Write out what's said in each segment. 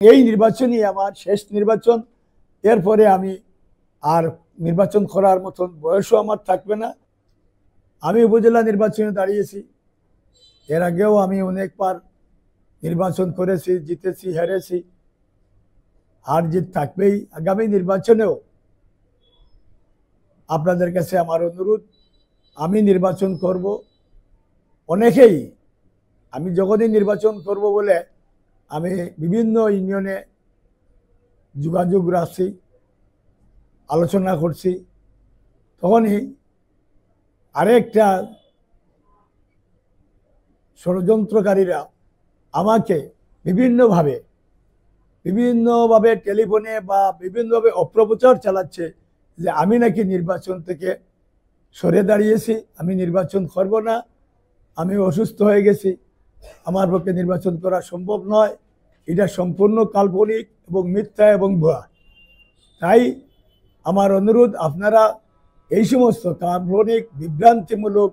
এই নির্বাচনই আমার শেষ নির্বাচন। এরপরে আমি আর নির্বাচন করার মতন বয়সও আমার থাকবে না। আমি উপজেলা নির্বাচনে দাঁড়িয়েছি, এর আগেও আমি অনেকবার নির্বাচন করেছি, জিতেছি, হেরেছি। হার জিত থাকবেই। আগামী নির্বাচনেও আপনাদের কাছে আমার অনুরোধ, আমি নির্বাচন করব। অনেকেই আমি যখনই নির্বাচন করব বলে আমি বিভিন্ন ইউনিয়নে যোগাযোগ রাখছি, আলোচনা করছি, তখনই আরেকটা ষড়যন্ত্রকারীরা আমাকে বিভিন্নভাবে টেলিফোনে বা বিভিন্নভাবে অপপ্রচার চালাচ্ছে যে আমি নাকি নির্বাচন থেকে সরে দাঁড়িয়েছি, আমি নির্বাচন করব না, আমি অসুস্থ হয়ে গেছি, আমার পক্ষে নির্বাচন করা সম্ভব নয়। এটা সম্পূর্ণ কাল্পনিক এবং মিথ্যা এবং ভুয়া। তাই আমার অনুরোধ, আপনারা এই সমস্ত কাল্পনিক বিভ্রান্তিমূলক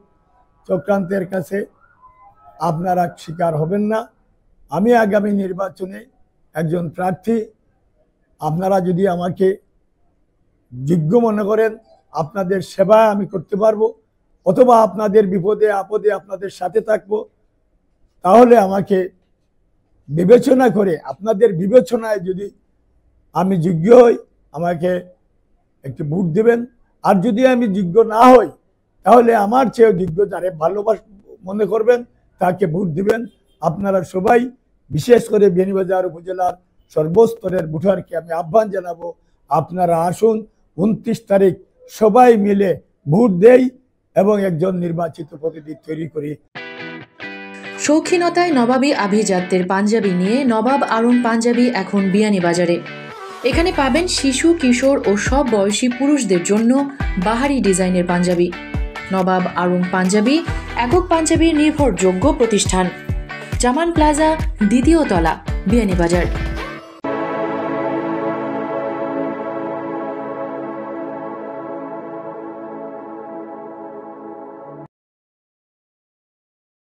চক্রান্তের কাছে আপনারা শিকার হবেন না। আমি আগামী নির্বাচনে একজন প্রার্থী। আপনারা যদি আমাকে যোগ্য মনে করেন, আপনাদের সেবা আমি করতে পারবো, অথবা আপনাদের বিপদে আপদে আপনাদের সাথে থাকবো, তাহলে আমাকে বিবেচনা করে, আপনাদের বিবেচনায় যদি আমি যোগ্য হই, আমাকে একটু ভোট দেবেন। আর যদি আমি যোগ্য না হই, তাহলে আমার চেয়ে যোগ্য যারে মনে করবেন তাকে ভোট দিবেন। আপনারা সবাই, বিশেষ করে বিয়ানীবাজার উপজেলার সর্বস্তরের ভোটারকে আমি আহ্বান জানাবো, আপনারা আসুন, 29 তারিখ সবাই মিলে ভোট দেই এবং একজন নির্বাচিত প্রতিনিধি তৈরি করি। শৌখিনতায় নবাবী আভিজাত্যের পাঞ্জাবি নিয়ে নবাব আরং পাঞ্জাবি এখন বিয়ানীবাজারে। এখানে পাবেন শিশু, কিশোর ও সব বয়সী পুরুষদের জন্য বাহারি ডিজাইনের পাঞ্জাবি। নবাব আরং পাঞ্জাবি একক পাঞ্জাবির নির্ভরযোগ্য প্রতিষ্ঠান। জামান প্লাজা, 2য় তলা, বিয়ানীবাজার।